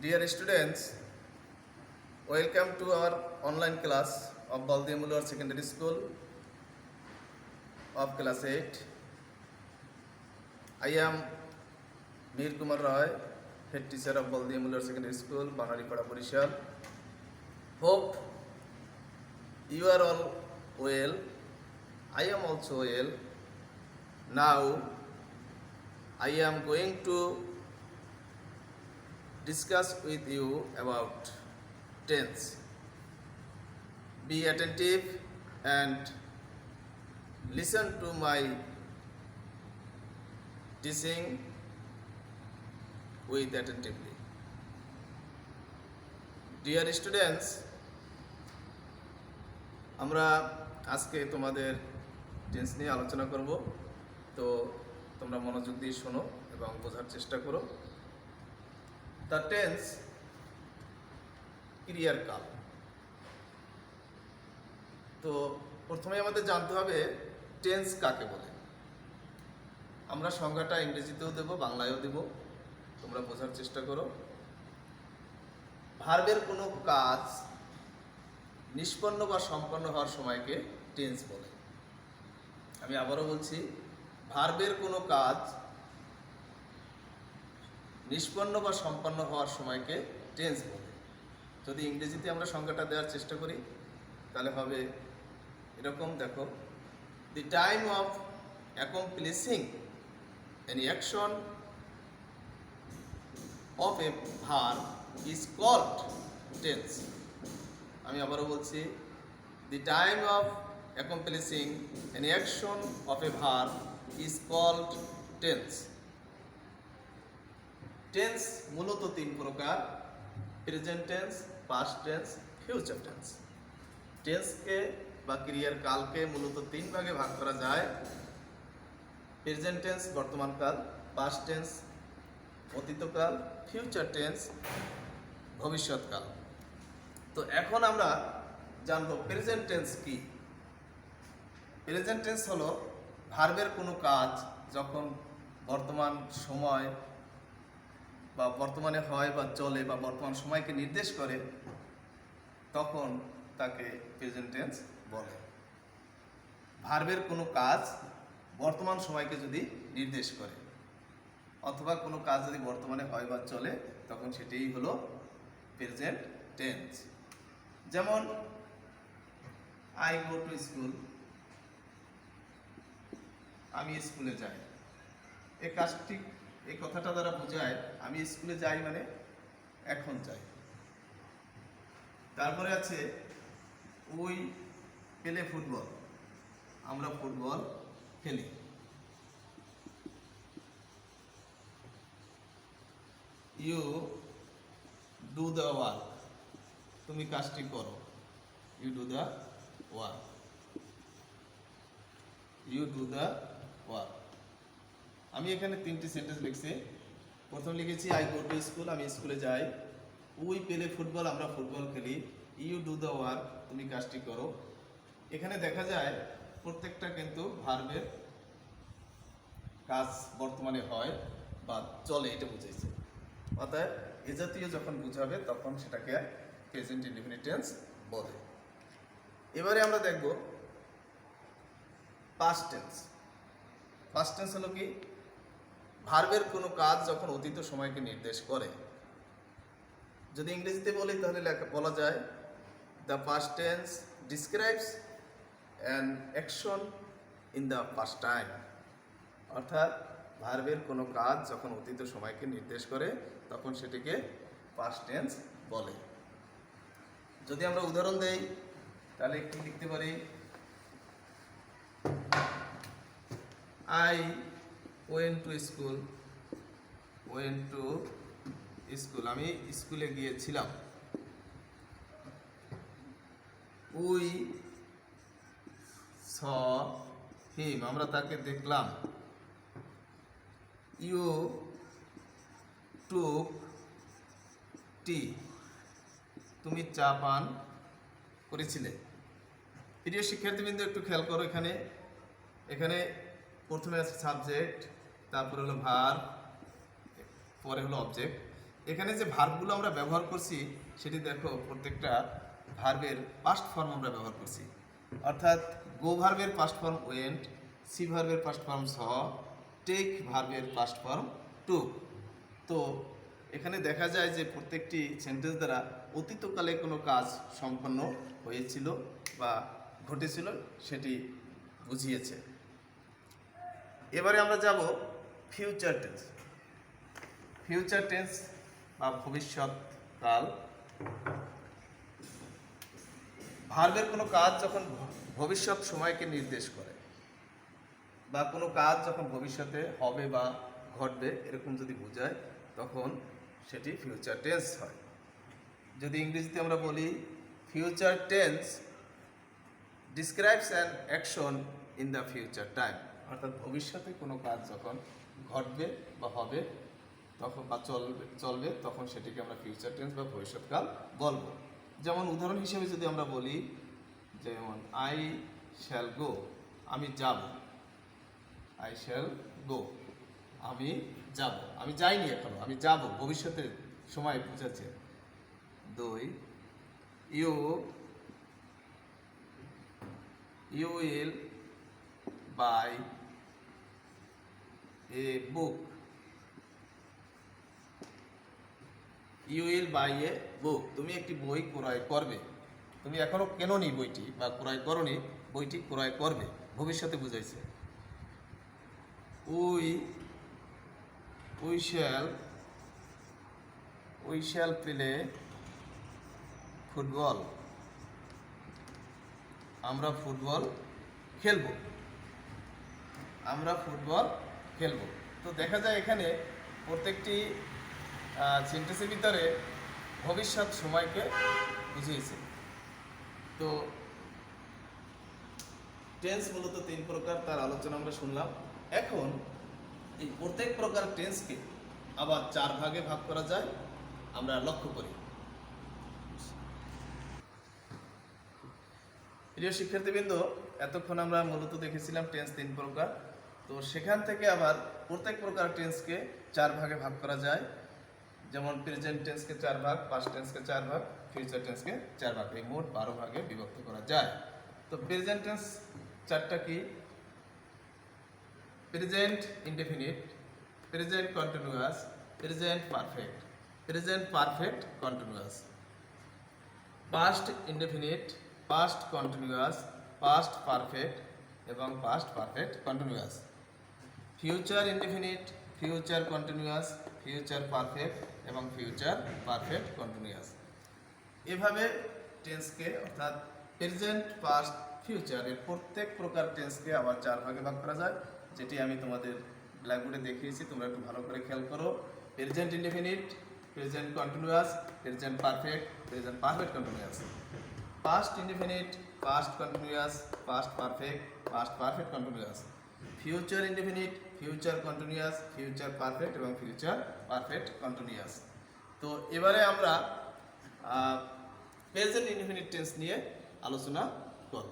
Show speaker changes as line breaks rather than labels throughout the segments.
Dear students, welcome to our online class of Baldia Muller Secondary School of class 8. I am Mir Kumar Roy, head teacher of Baldia Muller Secondary School, Banaripada, Borishal. Hope you are all well. I am also well. Now I am going to discuss with you about tense. Be attentive and listen to my teaching with attentively. Dear students, আমরা আজকে তোমাদের tense নিয়ে আলোচনা করব, তো তোমরা মনোযোগ দিয়ে শোনো এবং বোঝার চেষ্টা করো। দ্য টেন্স ক্রিয়ার কাল। তো প্রথমে আমাদের জানতে হবে টেন্স কাকে বলে। আমরা সংজ্ঞাটা ইংরেজিতেও দেব, বাংলায়ও দেব, তোমরা বোঝার চেষ্টা করো। ভার্বের কোনো কাজ নিষ্পন্ন বা সম্পন্ন হওয়ার সময়কে টেন্স বলে। আমি আবারও বলছি, ভার্বের কোনো কাজ নিষ্পন্ন বা সম্পন্ন হওয়ার সময়কে টেন্স বলে। যদি ইংরেজিতে আমরা সংজ্ঞাটা দেওয়ার চেষ্টা করি তাহলে হবে এরকম, দেখো, the time of accomplishing any action of a verb is called tense. আমি আবারও বলছি, the time of accomplishing any action of a verb is called tense. Tense মূলত তিন প্রকার: present tense, past tense, future tense. টেন্সকে বা ক্রিয়ার কালকে মূলত তিন ভাগে ভাগ করা যায়: প্রেজেন্ট টেন্স বর্তমানকাল, পাস্ট টেন্স অতীতকাল, ফিউচার টেন্স ভবিষ্যৎকাল। তো এখন আমরা জানব প্রেজেন্ট টেন্স কি। প্রেজেন্ট টেন্স হলো ভার্বের কোনো কাজ যখন বর্তমান সময় বা বর্তমানে হয় বা চলে বা বর্তমান সময়কে নির্দেশ করে, তখন তাকে প্রেজেন্ট টেন্স বলে। ভার্বের কোনো কাজ বর্তমান সময়কে যদি নির্দেশ করে অথবা কোনো কাজ যদি বর্তমানে হয় বা চলে, তখন সেটাই হলো প্রেজেন্ট টেন্স। যেমন আই গো টু স্কুল, আমি স্কুলে যাই। এই কাজটি, এই কথাটা দ্বারা বোঝায় আমি স্কুলে যাই মানে এখন যাই। তারপরে আছে উই প্লে ফুটবল, আমরা ফুটবল খেলি। ইউ ডু দ্য ওয়ার্ক, তুমি কাজটি করো। You do the work, you do the work. আমি এখানে তিনটি সেন্টেন্স লিখছি। প্রথম লিখেছি আই গো টু স্কুল, আমি স্কুলে যাই। উই প্লে ফুটবল, আমরা ফুটবল খেলি। ইউ ডু দ্য ওয়ার্ক, তুমি কাজটি করো। এখানে দেখা যায় প্রত্যেকটা কিন্তু ভার্বের কাজ বর্তমানে হয় বা চলে, এটা বুঝাইছে। অর্থাৎ এ জাতীয় যখন বুঝাবে তখন সেটাকে প্রেজেন্ট ইনডেফিনিট টেন্স বলে। এবারে আমরা দেখব পাস্ট টেন্স। পাস্ট টেন্স হলো কি? ভার্বের কোনো কাজ যখন অতীত সময়কে নির্দেশ করে। যদি ইংরেজিতে বলি তাহলে বলা যায় the past tense describes an action in the past time. অর্থাৎ ভার্বের কোনো কাজ যখন অতীত সময়কে নির্দেশ করে তখন সেটিকে পাস্ট টেন্স বলে। যদি আমরা উদাহরণ দেই তাহলে কি লিখতে পারি? I went to school, went to school, আমি স্কুলে গিয়েছিলাম। We saw him, আমরা তাকে দেখলাম। You took tea, তুমি চা পান করেছিলে। প্রিয় শিক্ষার্থীবৃন্দ, একটু খেয়াল করো, এখানে প্রথমে আছে সাবজেক্ট, তারপরে হলো ভার্ব, পরে হলো অবজেক্ট। এখানে যে ভার্বগুলো আমরা ব্যবহার করছি সেটি দেখো, প্রত্যেকটা ভার্বের পাস্ট ফর্ম আমরা ব্যবহার করছি। অর্থাৎ গো ভার্বের পাস্ট ফর্ম ওয়েন্ট, সি ভার্বের পাস্ট ফর্ম স, টেক ভার্বের পাস্ট ফর্ম টুক। তো এখানে দেখা যায় যে প্রত্যেকটি সেন্টেন্স দ্বারা অতীতকালে কোনো কাজ সম্পন্ন হয়েছিল বা ঘটেছিল সেটি বুঝিয়েছে। এবারে আমরা যাব ফিউচার টেন্স। ফিউচার টেন্স বা ভবিষ্যৎকাল। ভার্বের কোনো কাজ যখন ভবিষ্যৎ সময়কে নির্দেশ করে বা কোনো কাজ যখন ভবিষ্যতে হবে বা ঘটবে এরকম যদি বোঝায় তখন সেটি ফিউচার টেন্স হয়। যদি ইংরেজিতে আমরা বলি future tense describes an action in the future time, অর্থাৎ ভবিষ্যতে কোনো কাজ যখন ঘটবে বা হবে তখন বা চলবে তখন সেটিকে আমরা ফিউচার টেন্স বা ভবিষ্যৎকাল বলবো। যেমন উদাহরণ হিসেবে যদি আমরা বলি, যেমন আই শ্যাল গো, আমি যাব, আই শ্যাল গো, আমি যাব, আমি যাইনি এখনো, আমি যাব, ভবিষ্যতের সময় বোঝাচ্ছে। 2, you will buy a book, you will buy a book, তুমি একটি বই ক্রয় করবে, তুমি এখনো কেননি বইটি বা ক্রয় করনি, বইটি ক্রয় করবে, ভবিষ্যতে বুঝাইছে। উই শ্যাল প্লে ফুটবল, আমরা ফুটবল খেলবো, আমরা ফুটবল খেলবো। তো দেখা যায় এখানে প্রত্যেকটি সেন্টেন্সের ভিতরে ভবিষ্যৎ সময়কে বুঝিয়েছে। তো টেন্স মূলত 3 প্রকার, তার আলোচনা আমরা শুনলাম। এখন এই প্রত্যেক প্রকার টেন্সকে আবার 4 ভাগে ভাগ করা যায়, আমরা লক্ষ্য করি। প্রিয় শিক্ষার্থীবৃন্দ, এতক্ষণ আমরা মূলত দেখেছিলাম টেন্স 3 প্রকার। তো সেখান থেকে আবার প্রত্যেক প্রকার টেন্সকে 4 ভাগে ভাগ করা যায়। যেমন প্রেজেন্ট টেন্সকে 4 ভাগ, পাস্ট টেন্সকে 4 ভাগ, ফিউচার টেন্সকে 4 ভাগ, এই মোট 12 ভাগে বিভক্ত করা যায়। তো প্রেজেন্ট টেন্স 4টা কি? Present indefinite, present continuous, present perfect, present perfect continuous, past indefinite, past continuous, past perfect এবং past perfect continuous, future indefinite, future continuous, future perfect এবং ফিউচার পারফেক্ট কন্টিনিউয়াস। এভাবে টেন্সকে অর্থাৎ প্রেজেন্ট, পাস্ট, ফিউচারের প্রত্যেক প্রকার টেন্সকে আবার 4 ভাগে ভাগ করা যায়, যেটি আমি তোমাদের ব্ল্যাকবোর্ডে দেখিয়েছি, তোমরা একটু ভালো করে খেয়াল করো। Present indefinite, present continuous, present perfect, present perfect continuous, past indefinite, past continuous, past perfect, past perfect continuous, future indefinite, future continuous, future perfect এবং ফিউচার পারফেক্ট কন্টিনিউয়াস। তো এবারে আমরা প্রেজেন্ট ইনডেফিনিট টেন্স নিয়ে আলোচনা করব।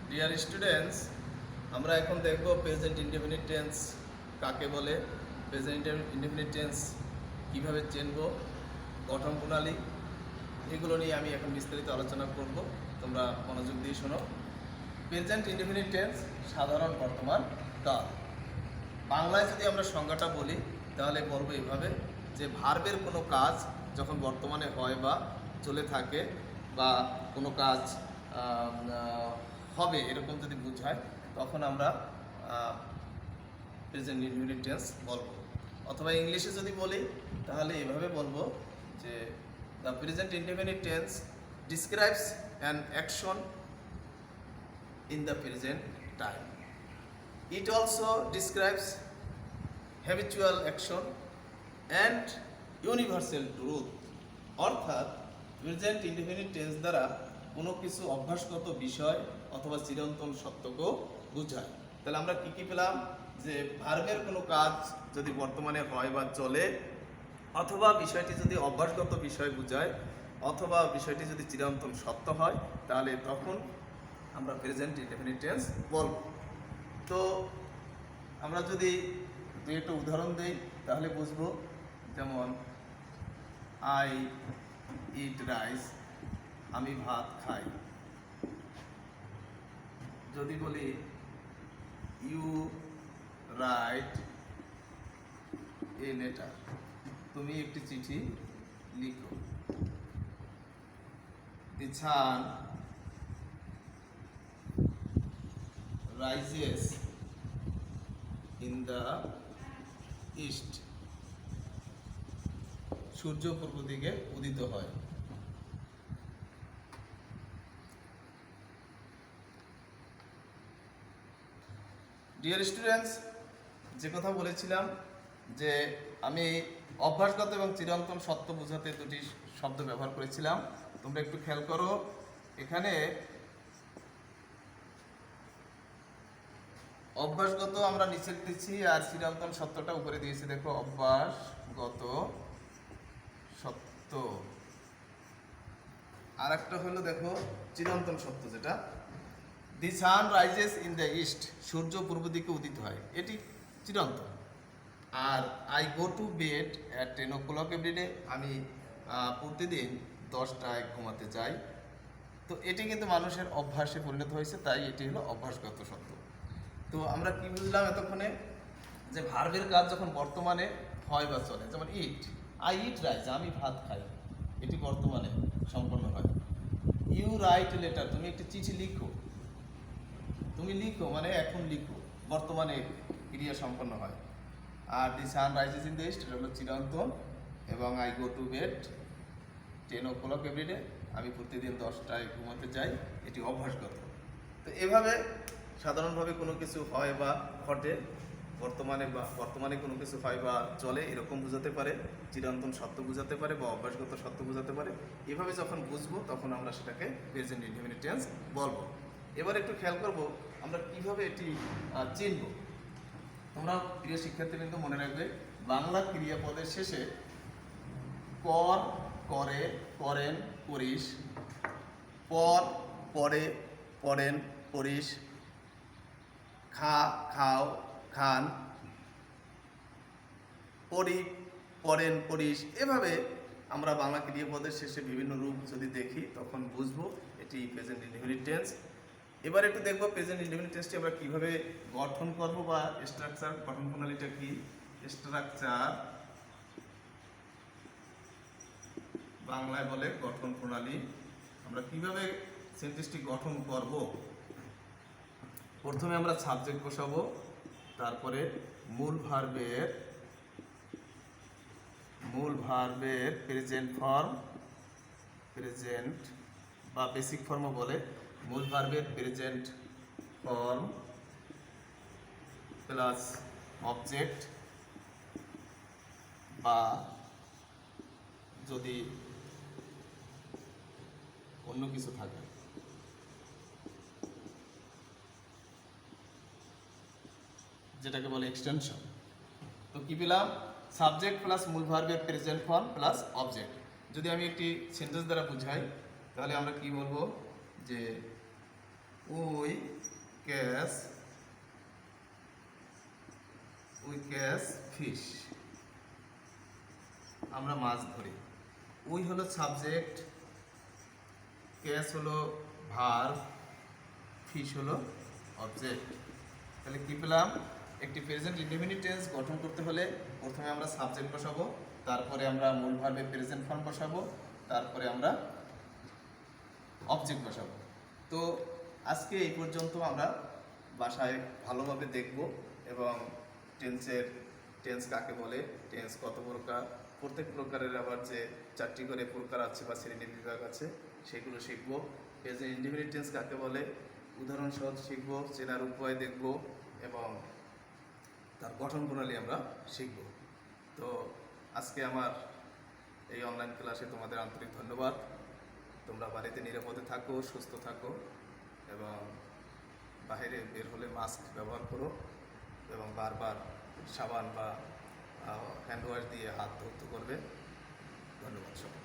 ডিয়ার স্টুডেন্টস, আমরা এখন দেখব প্রেজেন্ট ইনডেফিনিট টেন্স কাকে বলে, প্রেজেন্ট ইনডেফিনিট টেন্স কীভাবে চিনব, গঠন প্রণালী, এগুলো নিয়ে আমি এখন বিস্তারিত আলোচনা করব। তোমরা মনোযোগ দিয়ে শোনো। প্রেজেন্ট ইনডেফিনিট টেন্স সাধারণ বর্তমান কাল। বাংলায় যদি আমরা সংজ্ঞাটা বলি তাহলে বলবো এভাবে, যে ভার্বের কোনো কাজ যখন বর্তমানে হয় বা চলে থাকে বা কোনো কাজ হবে এরকম যদি বোঝায় তখন আমরা প্রেজেন্ট ইনডেফিনিট টেন্স বলবো। অথবা ইংলিশে যদি বলি তাহলে এভাবে বলবো যে the present indefinite tense describes an action in the present time. It also describes habitual action and universal truth. অর্থাৎ প্রেজেন্ট ইনডেফিনিট টেন্স দ্বারা কোনো কিছু অভ্যাসগত বিষয় অথবা চিরন্তন সত্যকেও বোঝায়। তাহলে আমরা কি কি পেলাম? যে ভার্বের কোনো কাজ যদি বর্তমানে হয় বা চলে, অথবা বিষয়টি যদি অভ্যাসগত বিষয় বোঝায়, অথবা বিষয়টি যদি চিরন্তন সত্য হয়, তাহলে তখন আমরা প্রেজেন্ট ইনডেফিনিট টেন্স বলব। তো আমরা যদি তো একটা উদাহরণ দেই তাহলে বুঝবো। যেমন আই ইট রাইস, আমি ভাত খাই। যদি বলি ইউ রাইট এ লেটার, তুমি একটি চিঠি লিখো। The sun rises in the east, সূর্য পূর্ব দিকে উদিত হয়। ডিয়ার স্টুডেন্টস, যে কথা বলেছিলাম যে আমি অভ্যাসগত এবং চিরন্তন সত্য বোঝাতে দুটি শব্দ ব্যবহার করেছিলাম। তোমরা একটু খেয়াল করো, এখানে অভ্যাসগত আমরা নিচে দিচ্ছি আর চিরন্তন সত্যটা উপরে দিয়েছি। দেখো, অভ্যাসগত সত্য। আর একটা হলো দেখো চিরন্তন সত্য, যেটা the sun rises in the east, সূর্য পূর্ব দিকে উদিত হয়, এটি চিরন্তন। আর I go to bed at 10 o'clock every day, আমি প্রতিদিন 10টায় ঘুমাতে যাই। তো এটি কিন্তু মানুষের অভ্যাসে পরিণত হয়েছে, তাই এটি হলো অভ্যাসগত সত্য। তো আমরা কি বুঝলাম এতক্ষণে, যে ভার্বের কাজ যখন বর্তমানে হয় বা চলে, যেমন ইট, আই ইট রাইস, আমি ভাত খাই, এটি বর্তমানে সম্পন্ন হয়। ইউ রাইট লেটার, তুমি একটি চিঠি লিখো। তুমি লিখো মানে এখন লিখো, বর্তমানে ক্রিয়া সম্পন্ন হয়। আর the sun rises in the east, এটা হলো চিরন্তন। এবং I go to bed 10 o'clock every day, আমি প্রতিদিন 10টায় ঘুমাতে যাই, এটি অভ্যাসগত। তো এভাবে সাধারণভাবে কোনো কিছু হয় বা ঘটে বর্তমানে কোনো কিছু হয় বা চলে, এরকম বোঝাতে পারে, চিরন্তন সত্য বোঝাতে পারে বা অভ্যাসগত সত্য বোঝাতে পারে। এভাবে যখন বুঝবো তখন আমরা সেটাকে প্রেজেন্ট ইনডেফিনিট টেন্স বলবো। এবার একটু খেয়াল করবো আমরা কিভাবে এটি চিনব। তোমরা প্রিয় শিক্ষার্থীবৃন্দ মনে রাখবে, বাংলা ক্রিয়াপদের শেষে কর, করে, করেন, করিস, পর, পরে, পড়েন, পড়িস, খা, খাও, খান, পড়ি, পড়েন, পড়িস, এভাবে আমরা বাংলা ক্রিয়াপদের শেষে বিভিন্ন রূপ যদি দেখি তখন বুঝবো এটি প্রেজেন্ট ইনডেফিনিট টেন্স। এবার একটু দেখবো প্রেজেন্ট ইনডেফিনিট টেন্সটি আমরা কিভাবে গঠন করব বা স্ট্রাকচার, গঠন প্রণালীটা কি। স্ট্রাকচার বাংলায় বলে গঠন প্রণালী। আমরা কিভাবে সেন্টেন্সটি গঠন করব। প্রথমে আমরা সাবজেক্ট বসাবো, তারপরে মূল ভার্বের প্রেজেন্ট বা বেসিক ফর্মও বলে, মূল ভার্বের প্রেজেন্ট ফর্ম প্লাস অবজেক্ট, বা যদি অন্য কিছু থাকে, যেটাকে বলে এক্সটেনশন। তো কি পেলাম, সাবজেক্ট প্লাস মূল ভার্বের প্রেজেন্ট ফর্ম প্লাস অবজেক্ট। যদি আমি একটি সেন্টেন্স দ্বারা বুঝাই তাহলে আমরা কি বলবো, যে উই ক্যাচ ফিশ, আমরা মাছ ধরি। উই হলো সাবজেক্ট, ক্যাচ হলো ভার্ব, ফিশ হলো অবজেক্ট। তাহলে কি পেলাম, একটি প্রেজেন্ট ইনডেফিনিট টেন্স গঠন করতে হলে প্রথমে আমরা সাবজেক্ট বসাবো, তারপরে আমরা মূল ভার্বের প্রেজেন্ট ফর্ম বসাবো, তারপরে আমরা অবজেক্ট বসাবো। তো আজকে এই পর্যন্ত আমরা বাসায় ভালোভাবে দেখব এবং টেন্স কাকে বলে, টেন্স কত প্রকার, প্রত্যেক প্রকারের আবার যে 4টি করে প্রকার আছে বা শ্রেণী বিভাগ আছে সেগুলো শিখব। প্রেজেন্ট ইনডেফিনিট টেন্স কাকে বলে উদাহরণ সহ শিখব, চেনার উপায় দেখব এবং তার গঠন প্রণালী আমরা শিখব। তো আজকে আমার এই অনলাইন ক্লাসে তোমাদের আন্তরিক ধন্যবাদ। তোমরা বাড়িতে নিরাপদে থাকো, সুস্থ থাকো এবং বাইরে বের হলে মাস্ক ব্যবহার করো এবং বারবার সাবান বা হ্যান্ড ওয়াশ দিয়ে হাত ধৌত করবে। ধন্যবাদ সবাই।